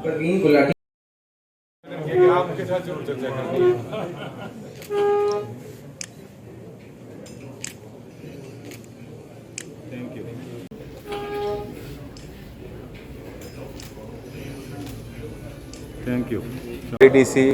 प्रवीण गुलाटी आपके साथ जरूर चर्चा करनी है। Thank you. Thank you. ADC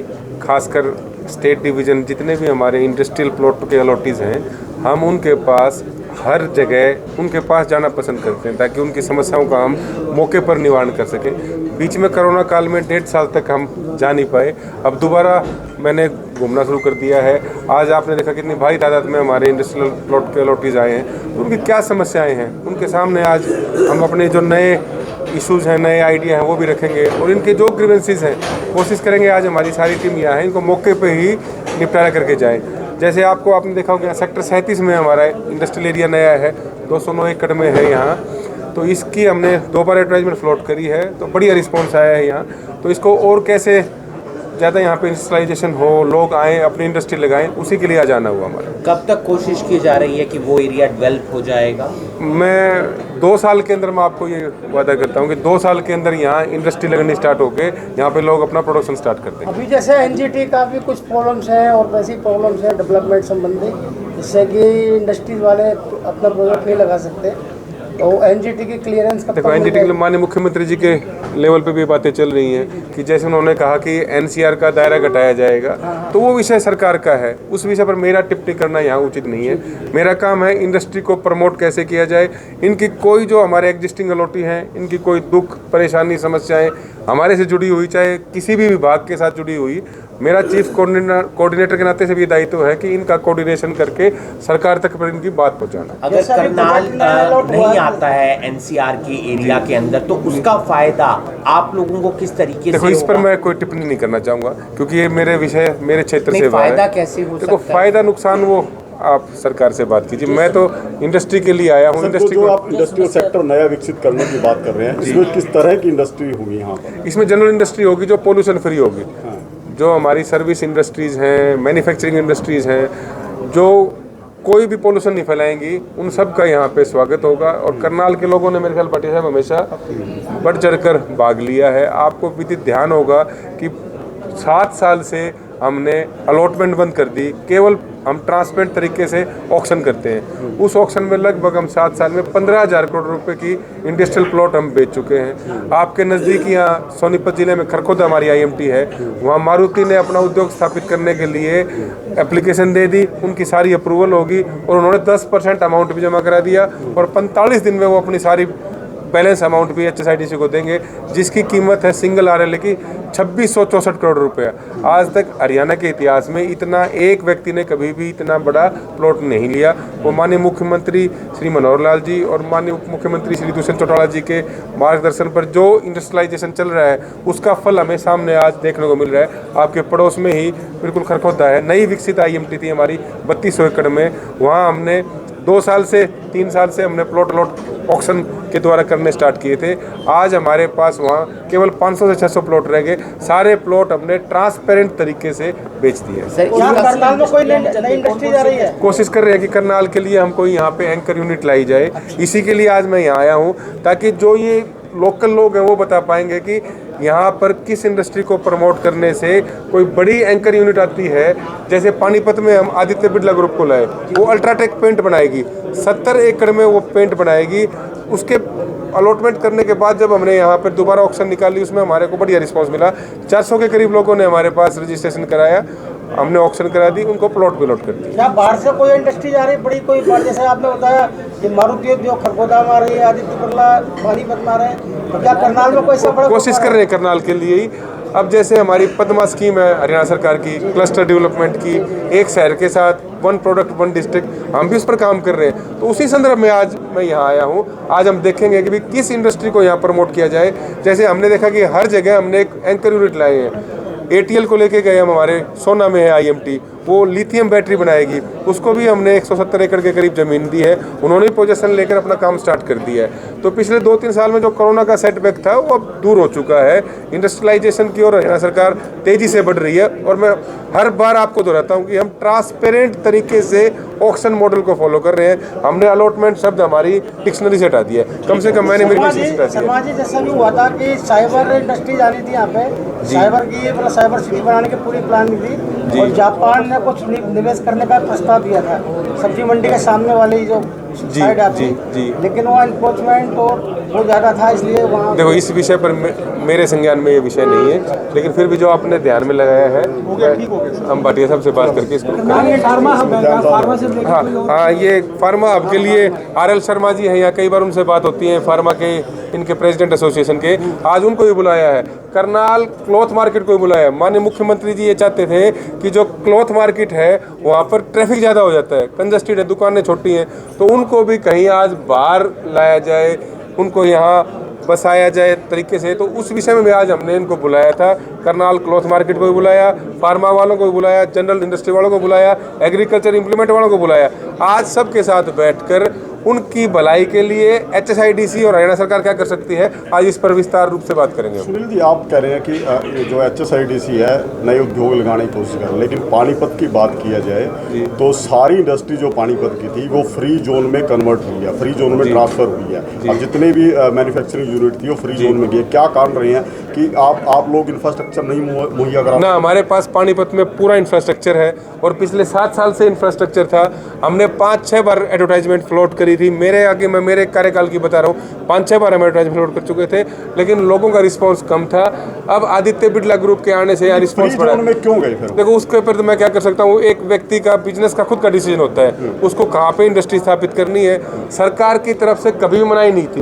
खासकर स्टेट डिवीज़न जितने भी हमारे इंडस्ट्रियल प्लॉट के अलॉटीज़ हैं, हम उनके पास हर जगह उनके पास जाना पसंद करते हैं ताकि उनकी समस्याओं का हम मौके पर निवारण कर सकें। बीच में कोरोना काल में 1.5 साल तक हम जा नहीं पाए, अब दोबारा मैंने घूमना शुरू कर दिया है। आज आपने देखा कितनी भारी तादाद में हमारे इंडस्ट्रियल प्लॉट के अलॉटीज़ आए हैं, तो उनकी क्या समस्याएँ हैं उनके सामने आज हम अपने जो नए इश्यूज़ हैं, नए आइडिया हैं वो भी रखेंगे और इनके जो ग्रीवेंसीज हैं कोशिश करेंगे आज हमारी सारी टीम यहाँ है इनको मौके पे ही निपटारा करके जाए। जैसे आपने देखा होगा सेक्टर 37 में हमारा इंडस्ट्रियल एरिया नया है, 209 एकड़ में है यहाँ, तो इसकी हमने 2 बार एडवर्टाइजमेंट फ्लोट करी है, तो बढ़िया रिस्पॉन्स आया है यहाँ। तो इसको और कैसे ज़्यादा यहाँ पे इंडस्ट्रियलाइजेशन हो, लोग आएँ अपनी इंडस्ट्री लगाएं, उसी के लिए आज आना हुआ हमारा। कब तक कोशिश की जा रही है कि वो एरिया डेवलप हो जाएगा? मैं 2 साल के अंदर मैं आपको ये वादा करता हूँ कि 2 साल के अंदर यहाँ इंडस्ट्री लगनी स्टार्ट होके यहाँ पे लोग अपना प्रोडक्शन स्टार्ट करते हैं। अभी जैसे एनजीटी का भी कुछ प्रॉब्लम्स हैं और वैसी प्रॉब्लम्स हैं डेवलपमेंट संबंधी, जिससे कि इंडस्ट्रीज वाले अपना प्रोडक्ट नहीं लगा सकते, तो एनजीटी की क्लियरेंस कब तक? देखो एनजीटी के माननीय मुख्यमंत्री जी के लेवल पे भी बातें चल रही हैं कि जैसे उन्होंने कहा कि एनसीआर का दायरा घटाया जाएगा, तो वो विषय सरकार का है, उस विषय पर मेरा टिप्पणी करना यहाँ उचित नहीं है। मेरा काम है इंडस्ट्री को प्रमोट कैसे किया जाए, इनकी कोई जो हमारे एग्जिस्टिंग अलॉटी हैं, इनकी कोई दुख परेशानी समस्याएं हमारे से जुड़ी हुई, चाहे किसी भी विभाग के साथ जुड़ी हुई, मेरा चीफ कोऑर्डिनेटर के नाते से भी दायित्व है कि इनका कोऑर्डिनेशन करके सरकार तक पर इनकी बात पहुंचाना। अगर करनाल नहीं आता है एनसीआर के एरिया के अंदर, तो उसका फायदा आप लोगों को किस तरीके से? देखो इस पर मैं कोई टिप्पणी नहीं करना चाहूँगा क्योंकि ये मेरे विषय मेरे क्षेत्र से फायदा कैसे हो सकता है? देखो फायदा नुकसान वो आप सरकार से बात कीजिए, मैं तो इंडस्ट्री के लिए आया हूँ। इंडस्ट्री जो आप इंडस्ट्रियल सेक्टर नया विकसित करने की बात कर रहे हैं, इसमें किस तरह की इंडस्ट्री होगी यहाँ पर? इसमें जनरल इंडस्ट्री होगी जो पोल्यूशन फ्री होगी। जो हमारी सर्विस इंडस्ट्रीज़ हैं, मैन्युफैक्चरिंग इंडस्ट्रीज़ हैं, जो कोई भी पोल्यूशन नहीं फैलाएंगी, उन सब का यहाँ पे स्वागत होगा। और करनाल के लोगों ने मेरे ख्याल पार्टी साहब हमेशा बढ़ चढ़कर भाग लिया है। आपको विदित ध्यान होगा कि 7 साल से हमने अलॉटमेंट बंद कर दी, केवल हम ट्रांसपेरेंट तरीके से ऑक्शन करते हैं। उस ऑक्शन में लगभग हम 7 साल में 15,000 करोड़ रुपए की इंडस्ट्रियल प्लॉट हम बेच चुके हैं। आपके नज़दीक यहाँ सोनीपत जिले में खरखोदा हमारी आईएमटी है, वहाँ मारुति ने अपना उद्योग स्थापित करने के लिए एप्लीकेशन दे दी, उनकी सारी अप्रूवल होगी और उन्होंने 10% अमाउंट भी जमा करा दिया और 45 दिन में वो अपनी सारी बैलेंस अमाउंट भी HSIDC को देंगे, जिसकी कीमत है सिंगल RLA की 2664 करोड़ रुपया। आज तक हरियाणा के इतिहास में इतना एक व्यक्ति ने कभी भी इतना बड़ा प्लॉट नहीं लिया। वो माननीय मुख्यमंत्री श्री मनोहर लाल जी और माननीय उप मुख्यमंत्री श्री दुष्यंत चौटाला जी के मार्गदर्शन पर जो इंडस्ट्रियलाइजेशन चल रहा है, उसका फल हमें सामने आज देखने को मिल रहा है। आपके पड़ोस में ही बिल्कुल खरखोदा है, नई विकसित IMT थी हमारी 3200 एकड़ में, वहाँ हमने 2 साल से 3 साल से हमने प्लॉट ऑक्शन के द्वारा करने स्टार्ट किए थे। आज हमारे पास वहाँ केवल 500 से 600 प्लॉट रह गए, सारे प्लॉट हमने ट्रांसपेरेंट तरीके से बेच दिए। करनाल में कोई नई इंडस्ट्री जा रही है? कोशिश कर रहे हैं कि करनाल के लिए हम कोई यहाँ पे एंकर यूनिट लाई जाए, इसी के लिए आज मैं यहाँ आया हूँ ताकि जो ये लोकल लोग हैं वो बता पाएंगे कि यहाँ पर किस इंडस्ट्री को प्रमोट करने से कोई बड़ी एंकर यूनिट आती है। जैसे पानीपत में हम आदित्य बिरला ग्रुप को लाए, वो अल्ट्राटेक पेंट बनाएगी, 70 एकड़ में वो पेंट बनाएगी। उसके अलॉटमेंट करने के बाद जब हमने यहाँ पर दोबारा ऑक्शन निकाली, उसमें हमारे को बढ़िया रिस्पांस मिला। 400 के करीब लोगों ने हमारे पास रजिस्ट्रेशन कराया, हमने ऑक्शन करा दी, उनको प्लॉट पे लॉट कर दिया। क्या बाहर से कोई इंडस्ट्री जा रही है बड़ी? कोई बाहर, जैसे आपने बताया कि मारुति उद्योग खरगोदा में आ रही है, आदित्य बिरला पानीपत में आ रहे हैं, तो क्या करनाल में कोई ऐसा बड़ा? कोशिश कर रहे हैं करनाल के लिए ही। अब जैसे हमारी पद्मा स्कीम है हरियाणा सरकार की, क्लस्टर डेवलपमेंट की, एक शहर के साथ 1 प्रोडक्ट 1 डिस्ट्रिक्ट, हम भी उस पर काम कर रहे हैं। तो उसी संदर्भ में आज मैं यहाँ आया हूँ। आज हम देखेंगे कि भी किस इंडस्ट्री को यहाँ प्रमोट किया जाए। जैसे हमने देखा कि हर जगह हमने एक एंकर यूनिट लाए हैं, ATL को लेके गए हम, हमारे सोना में है IMT, वो लिथियम बैटरी बनाएगी, उसको भी हमने 170 एकड़ के करीब ज़मीन दी है। उन्होंने भी पोजीशन लेकर अपना काम स्टार्ट कर दिया है। तो पिछले 2-3 साल में जो कोरोना का सेटबैक था वो अब दूर हो चुका है। इंडस्ट्रियलाइजेशन की ओर हरियाणा सरकार तेज़ी से बढ़ रही है और मैं हर बार आपको दोहराता हूँ कि हम ट्रांसपेरेंट तरीके से ऑक्शन मॉडल को फॉलो कर रहे हैं। हमने अलॉटमेंट शब्द हमारी डिक्शनरी से हटा दिया है, कम से कम मैंने मेरी शर्मा डिक्शनरी से हटा दिया है। शर्मा जी, जैसा भी हुआ था कि साइबर इंडस्ट्रीज आ रही थी यहाँ पे, साइबर की मतलब साइबर सिटी बनाने की पूरी प्लान थी और जापान ने कुछ निवेश करने का प्रस्ताव दिया था सब्जी मंडी के सामने वाली जो साइड आती, लेकिन वहाँ इन्फोर्समेंट और बहुत ज़्यादा था, इसलिए वहाँ देखो इस विषय पर मेरे संज्ञान में ये विषय नहीं है, लेकिन फिर भी जो आपने ध्यान में लगाया है हम भाटिया साहब से बात करके इसको हाँ ये फार्मा हब के लिए RL शर्मा जी हैं, यहाँ कई बार उनसे बात होती है फार्मा के इनके प्रेसिडेंट एसोसिएशन के, आज उनको भी बुलाया है। करनाल क्लॉथ मार्केट को भी बुलाया है। माननीय मुख्यमंत्री जी ये चाहते थे कि जो क्लॉथ मार्केट है वहाँ पर ट्रैफिक ज़्यादा हो जाता है, कंजस्टेड है, दुकानें छोटी हैं, तो उनको भी कहीं आज बाहर लाया जाए, उनको यहाँ बसाया जाए तरीके से। तो उस विषय में भी आज हमने इनको बुलाया था। करनाल क्लॉथ मार्केट को भी बुलाया, फार्मा वालों को भी बुलाया, जनरल इंडस्ट्री वालों को बुलाया, एग्रीकल्चर इम्प्लीमेंट वालों को बुलाया। आज सबके साथ बैठकर उनकी भलाई के लिए HSIDC और हरियाणा सरकार क्या कर सकती है, आज इस पर विस्तार रूप से बात करेंगे। सुनील जी, आप कह रहे हैं कि ये जो HSIDC है नए उद्योग लगाने की कोशिश कर रहे हैं, लेकिन पानीपत की बात किया जाए तो सारी इंडस्ट्री जो पानीपत की थी वो फ्री जोन में कन्वर्ट हुई है, फ्री जोन में ट्रांसफर हुई है। अब जितने भी मैन्युफैक्चरिंग यूनिट थी वो फ्री जोन में गई। क्या कारण रहे हैं कि आप लोग इंफ्रास्ट्रक्चर नहीं मुहैया करा? ना, हमारे पास पानीपत में पूरा इंफ्रास्ट्रक्चर है और पिछले 7 साल से इंफ्रास्ट्रक्चर था। हमने 5-6 बार एडवर्टाइजमेंट फ्लोट करी थी। मेरे आगे मैं मेरे कार्यकाल की बता रहा हूँ, 5-6 बार हम एडवर्टाइजमेंट फ्लोट कर चुके थे, लेकिन लोगों का रिस्पांस कम था। अब आदित्य बिरला ग्रुप के आने से यहाँ रिस्पांस बढ़ा। में क्यों गए फिर? देखो उसके ऊपर तो मैं क्या कर सकता हूँ, एक व्यक्ति का बिजनेस का खुद का डिसीजन होता है, उसको कहाँ पे इंडस्ट्री स्थापित करनी है। सरकार की तरफ से कभी भी मनाही नहीं थी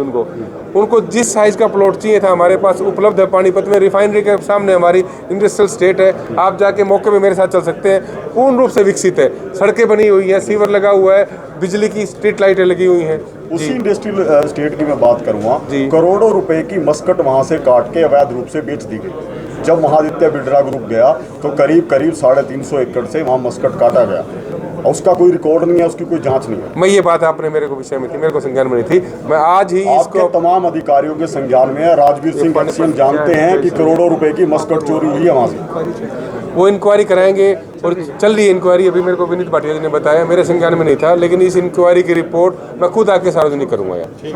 उनको जिस साइज का प्लॉट चाहिए था हमारे पास उपलब्ध है। पानीपत में रिफाइनरी के सामने हमारी इंडस्ट्रियल स्टेट है, आप जाके मौके पे मेरे साथ चल सकते हैं, पूर्ण रूप से विकसित है। सड़कें बनी हुई हैं, सीवर लगा हुआ है, बिजली की स्ट्रीट लाइटें लगी हुई हैं। उसी इंडस्ट्रियल स्टेट की मैं बात करूँगा, करोड़ों रुपए की मस्कट वहाँ से काट के अवैध रूप से बेच दी गई। जब महादित्य बिरला ग्रुप गया तो करीब 350 एकड़ से वहाँ मस्कट काटा गया, उसका कोई रिकॉर्ड नहीं है, उसकी कोई जांच नहीं है। मैं ये बात आपने मेरे को विषय में थी, मेरे को संज्ञान में नहीं थी। मैं आज ही आपके तमाम अधिकारियों के संज्ञान में है। राजवीर सिंह एक्शन जानते हैं कि करोड़ों रुपए की मस्कट चोरी हुई है वहाँ से। वो इंक्वायरी कराएंगे और चल रही है इंक्वायरी। अभी मेरे को विनीत भाटिया जी ने बताया, मेरे संज्ञान में नहीं था, लेकिन इस इंक्वायरी की रिपोर्ट मैं खुद आके सार्वजनिक करूँगा यार।